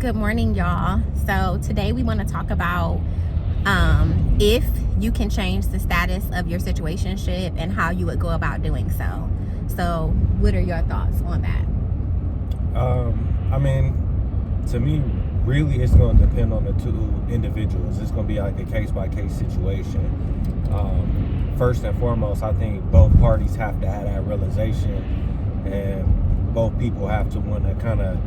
Good morning, y'all. So today we want to talk about if you can change the status of your situationship and how you would go about doing so. So what are your thoughts on that? To me, really, it's going to depend on the two individuals. It's going to be like a case-by-case situation. First and foremost, I think both parties have to have that realization, and both people have to want to kind of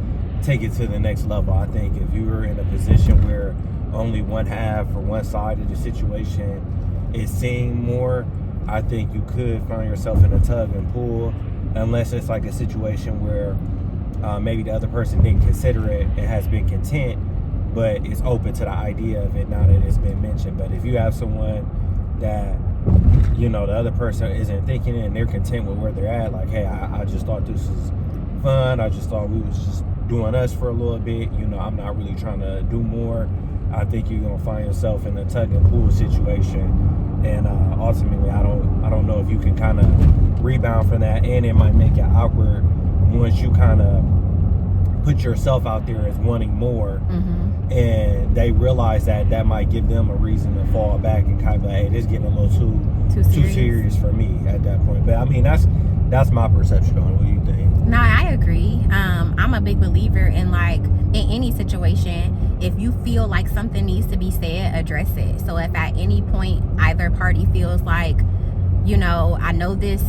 take it to the next level. I think if you're in a position where only one half or one side of the situation is seeing more, I think you could find yourself in a tug and pull, unless it's like a situation where maybe the other person didn't consider it and has been content, but is open to the idea of it now that it's been mentioned. But if you have someone that, the other person isn't thinking it and they're content with where they're at, like, hey, I just thought this was fun, I just thought we was just doing us for a little bit, I'm not really trying to do more, I think you're gonna find yourself in a tug and pull situation, and ultimately I don't know if you can kind of rebound from that, and it might make it awkward once you kind of put yourself out there as wanting more, and they realize that might give them a reason to fall back and kind of like, hey, this is getting a little too serious for me at that point. But I mean, that's my perception on it. What do you think? No, I agree. I'm a big believer in, like, in any situation, if you feel like something needs to be said, address it. So if at any point either party feels like, I know this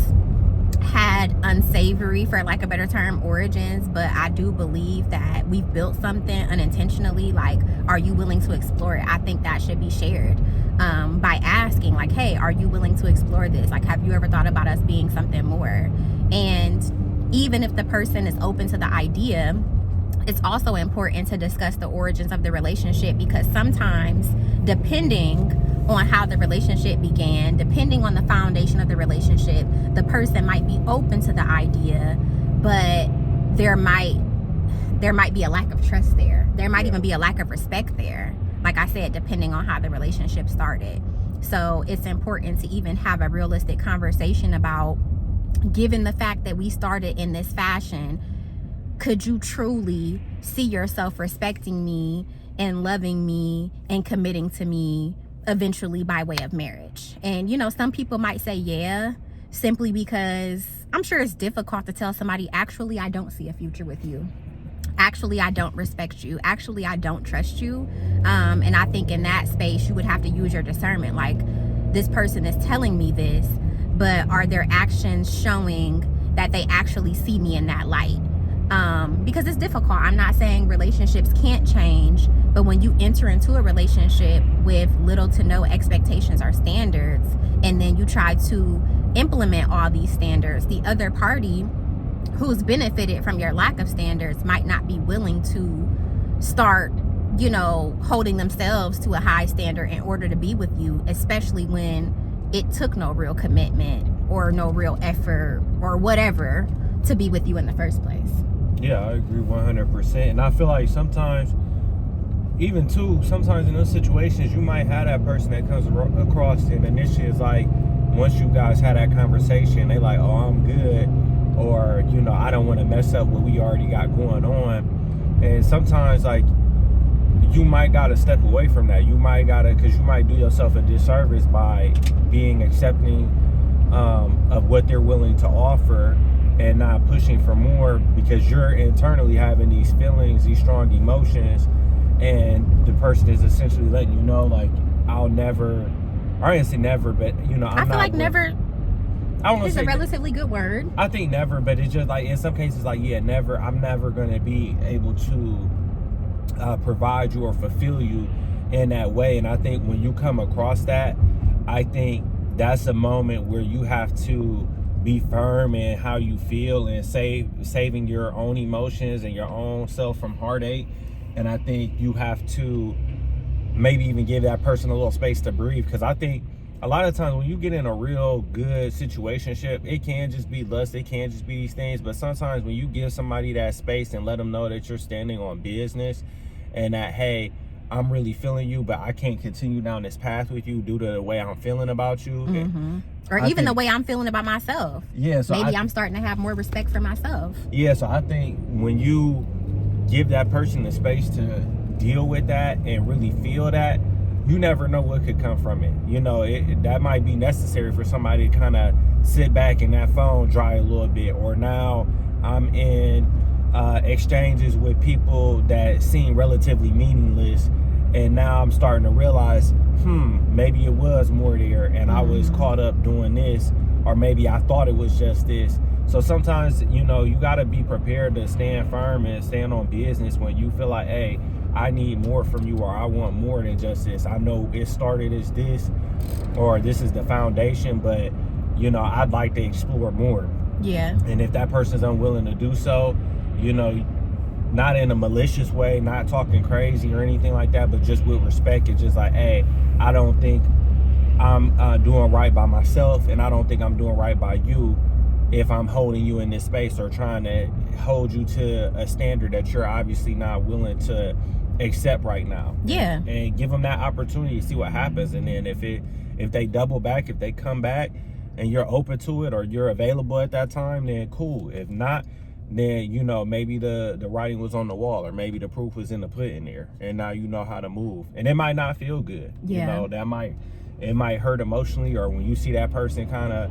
had unsavory, for like a better term, origins, but I do believe that we've built something unintentionally, like, are you willing to explore it? I think that should be shared by asking, like, hey, are you willing to explore this? Like, have you ever thought about us being something more? And even if the person is open to the idea, it's also important to discuss the origins of the relationship, because sometimes, depending on how the relationship began, depending on the foundation of the relationship, the person might be open to the idea, but there might be a lack of trust there. There might even be a lack of respect there. Like I said, depending on how the relationship started. So it's important to even have a realistic conversation about, given the fact that we started in this fashion, could you truly see yourself respecting me and loving me and committing to me eventually by way of marriage? And some people might say yeah, simply because I'm sure it's difficult to tell somebody, actually, I don't see a future with you. Actually, I don't respect you. Actually, I don't trust you. And I think in that space, you would have to use your discernment. Like, this person is telling me this, but are their actions showing that they actually see me in that light? Because it's difficult. I'm not saying relationships can't change, but when you enter into a relationship with little to no expectations or standards, and then you try to implement all these standards, the other party who's benefited from your lack of standards might not be willing to start, holding themselves to a high standard in order to be with you, especially when it took no real commitment or no real effort or whatever to be with you in the first place. Yeah, I agree 100%. And I feel like sometimes in those situations, you might have that person that comes across and initially is like, once you guys had that conversation, they like, oh, I'm good, or, I don't want to mess up what we already got going on. And sometimes, like, you might got to step away from that. Because you might do yourself a disservice by being accepting of what they're willing to offer and not pushing for more, because you're internally having these feelings, these strong emotions, and the person is essentially letting you know, like, I didn't say never, but, I feel like never is a relatively good word. I think never, but it's just like, in some cases, like, yeah, never, I'm never going to be able to provide you or fulfill you in that way. And I think when you come across that, I think that's a moment where you have to be firm in how you feel and saving your own emotions and your own self from heartache. And I think you have to maybe even give that person a little space to breathe, because I think a lot of times when you get in a real good situationship, it can just be lust, it can just be these things, but sometimes when you give somebody that space and let them know that you're standing on business and that, hey, I'm really feeling you, but I can't continue down this path with you due to the way I'm feeling about you. Or even the way I'm feeling about myself. Yeah, so maybe I'm starting to have more respect for myself. Yeah, so I think when you give that person the space to deal with that and really feel that, you never know what could come from it. You know, that might be necessary for somebody to kind of sit back and that phone dry a little bit. Or now I'm in exchanges with people that seem relatively meaningless, and now I'm starting to realize, maybe it was more there, and I was caught up doing this, or maybe I thought it was just this. So sometimes, you know, you got to be prepared to stand firm and stand on business when you feel like, hey, I need more from you, or I want more than just this. I know it started as this, or this is the foundation, but, you know, I'd like to explore more. Yeah. And if that person's unwilling to do so, you know, not in a malicious way, not talking crazy or anything like that, but just with respect, it's just like, hey, I don't think I'm doing right by myself, and I don't think I'm doing right by you if I'm holding you in this space or trying to hold you to a standard that you're obviously not willing to accept right now. Yeah. And give them that opportunity to see what happens. And then if they double back, if they come back and you're open to it, or you're available at that time, then cool. If not, then, you know, maybe the writing was on the wall, or maybe the proof was in the pudding there, and now you know how to move. And it might not feel good. Yeah. You know, it might hurt emotionally, or when you see that person kind of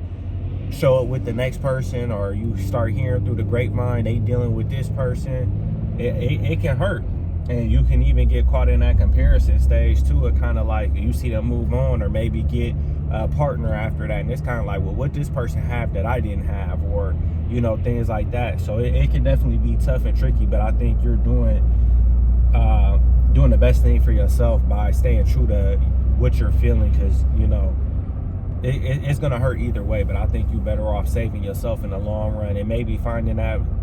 show up with the next person, or you start hearing through the grapevine they dealing with this person, it can hurt. And you can even get caught in that comparison stage too. It kind of like you see them move on, or maybe get a partner after that, and it's kind of like, well, what this person have that I didn't have, or, you know, things like that. So it can definitely be tough and tricky, but I think you're doing the best thing for yourself by staying true to what you're feeling, because, you know, it's gonna hurt either way. But I think you're better off saving yourself in the long run, and maybe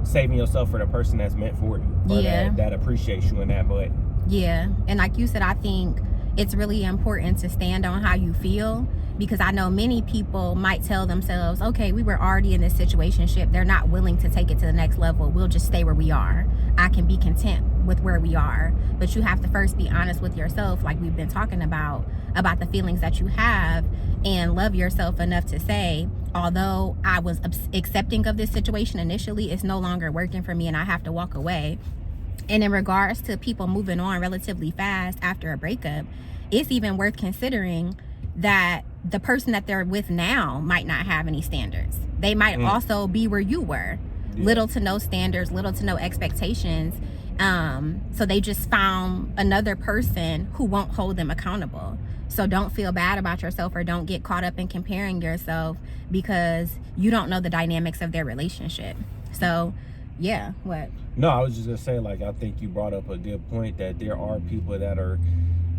saving yourself for the person that's meant for you, or that appreciates you in that way. Yeah. And like you said, I think it's really important to stand on how you feel, because I know many people might tell themselves, okay, we were already in this situationship, they're not willing to take it to the next level, we'll just stay where we are. I can be content with where we are. But you have to first be honest with yourself, like we've been talking about the feelings that you have, and love yourself enough to say, although I was accepting of this situation initially, it's no longer working for me and I have to walk away. And in regards to people moving on relatively fast after a breakup, it's even worth considering that the person that they're with now might not have any standards. They might also be where you were. Yeah. Little to no standards, little to no expectations. So they just found another person who won't hold them accountable. So don't feel bad about yourself, or don't get caught up in comparing yourself, because you don't know the dynamics of their relationship. So yeah, what? No, I was just gonna say, like, I think you brought up a good point, that there are people that are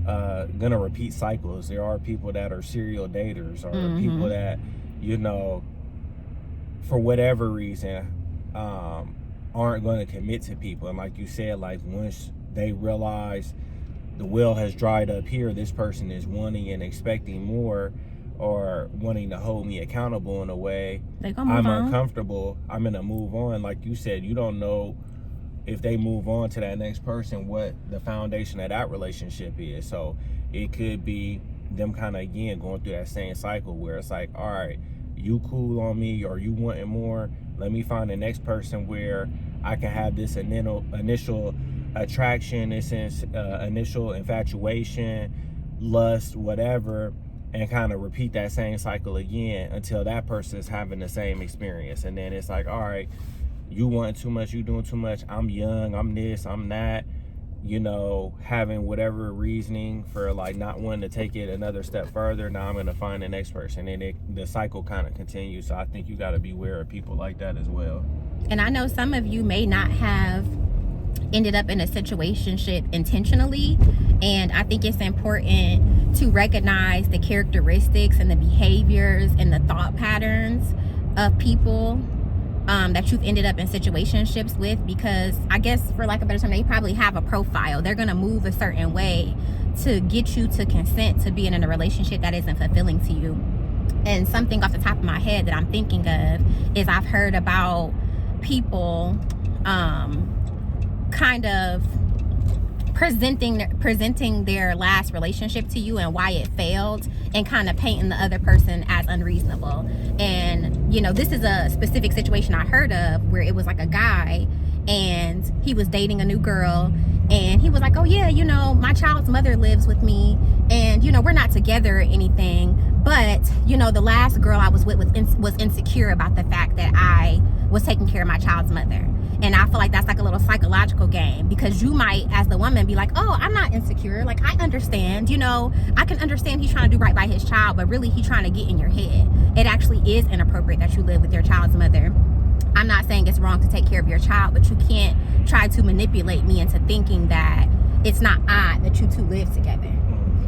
gonna repeat cycles. There are people that are serial daters, or people that, you know, for whatever reason aren't going to commit to people. And like you said, like, once they realize the well has dried up here, this person is wanting and expecting more, or wanting to hold me accountable in a way, I'm uncomfortable, I'm gonna move on. Like you said, you don't know if they move on to that next person what the foundation of that relationship is. So it could be them kind of, again, going through that same cycle where it's like, all right, you cool on me, or you wanting more, let me find the next person where I can have this initial attraction, this initial infatuation, lust, whatever, and kind of repeat that same cycle again until that person is having the same experience. And then it's like, all right, you want too much, you doing too much, I'm young, I'm this, I'm that, you know, having whatever reasoning for like not wanting to take it another step further. Now I'm going to find the next person, and the cycle kind of continues. So I think you got to be aware of people like that as well. And I know some of you may not have ended up in a situationship intentionally, and I think it's important to recognize the characteristics and the behaviors and the thought patterns of people that you've ended up in situationships with, because I guess, for lack of a better term, they probably have a profile. They're going to move a certain way to get you to consent to being in a relationship that isn't fulfilling to you. And something off the top of my head that I'm thinking of is I've heard about people kind of presenting their last relationship to you and why it failed, and kind of painting the other person as unreasonable. And, you know, this is a specific situation I heard of where it was like a guy, and he was dating a new girl, and he was like, oh yeah, you know, my child's mother lives with me, and you know, we're not together or anything, but you know, the last girl I was with was insecure about the fact that I was taking care of my child's mother. And I feel like that's like a little psychological game, because you might, as the woman, be like, oh, I'm not insecure, like I understand, you know, I can understand he's trying to do right by his child, but really he's trying to get in your head. It actually is inappropriate that you live with your child's mother. I'm not saying it's wrong to take care of your child, but you can't try to manipulate me into thinking that it's not odd that you two live together.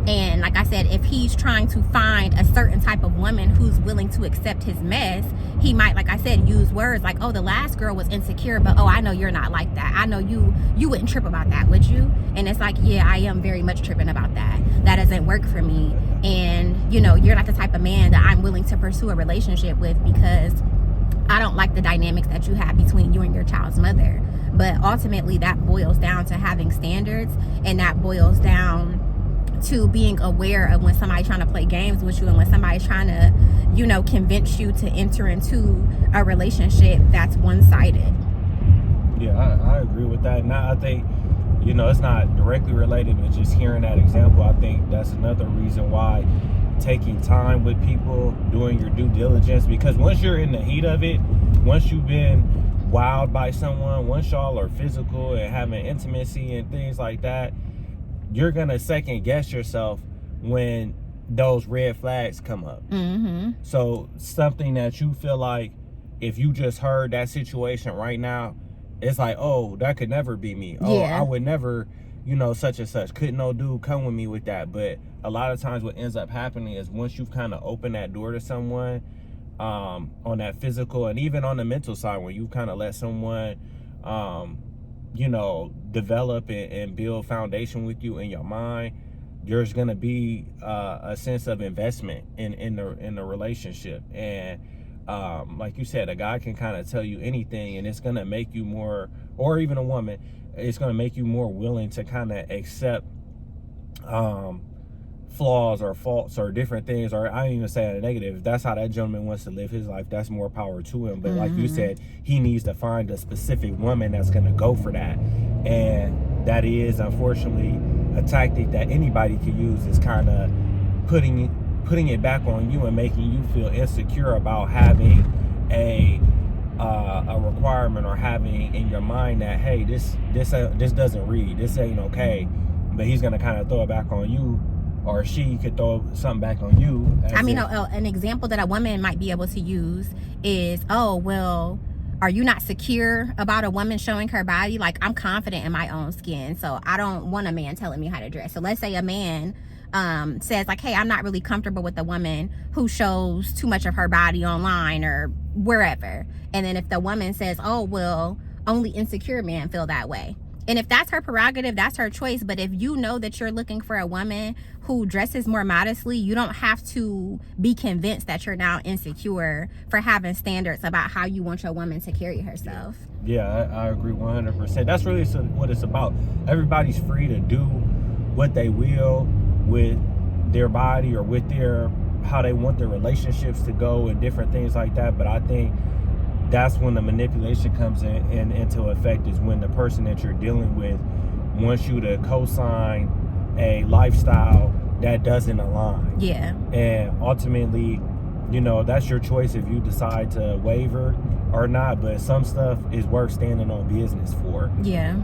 And like I said, if he's trying to find a certain type of woman who's willing to accept his mess, he might, like I said, use words like, oh, the last girl was insecure, but oh, I know you're not like that. I know you wouldn't trip about that, would you? And it's like, yeah, I am very much tripping about that. That doesn't work for me. And, you know, you're not the type of man that I'm willing to pursue a relationship with, because I don't like the dynamics that you have between you and your child's mother. But ultimately, that boils down to having standards, and that boils down to being aware of when somebody's trying to play games with you, and when somebody's trying to, you know, convince you to enter into a relationship that's one-sided. Yeah, I agree with that. Now, I think, you know, it's not directly related, but just hearing that example, I think that's another reason why taking time with people, doing your due diligence, because once you're in the heat of it, once you've been wowed by someone, once y'all are physical and having intimacy and things like that, you're gonna second guess yourself when those red flags come up. So something that you feel like, if you just heard that situation right now, it's like, oh, that could never be me. Oh, I would never, you know, such and such. Couldn't no dude come with me with that. But a lot of times what ends up happening is, once you've kind of opened that door to someone, on that physical and even on the mental side, when you kind of let someone you know, develop and build foundation with you in your mind, there's gonna be a sense of investment in the relationship. And like you said, a guy can kind of tell you anything, and it's gonna make you more, or even a woman, it's gonna make you more willing to kind of accept flaws or faults or different things. Or I don't even say a negative. If that's how that gentleman wants to live his life, that's more power to him. But like you said, he needs to find a specific woman that's going to go for that. And that is, unfortunately, a tactic that anybody can use, is kind of putting it back on you and making you feel insecure about having a requirement, or having in your mind that, hey, this doesn't read, this ain't okay. But he's going to kind of throw it back on you, or she could throw something back on you. I mean, an example that a woman might be able to use is, oh, well, are you not secure about a woman showing her body? Like, I'm confident in my own skin, so I don't want a man telling me how to dress. So let's say a man says like, hey, I'm not really comfortable with a woman who shows too much of her body online or wherever. And then if the woman says, oh, well, only insecure men feel that way. And if that's her prerogative, that's her choice. But if you know that you're looking for a woman who dresses more modestly, you don't have to be convinced that you're now insecure for having standards about how you want your woman to carry herself. Yeah, I agree 100%. That's really what it's about. Everybody's free to do what they will with their body, or with how they want their relationships to go, and different things like that. But I think that's when the manipulation comes into effect, is when the person that you're dealing with wants you to co-sign a lifestyle that doesn't align. Yeah. And ultimately, you know, that's your choice if you decide to waver or not. But some stuff is worth standing on business for. Yeah.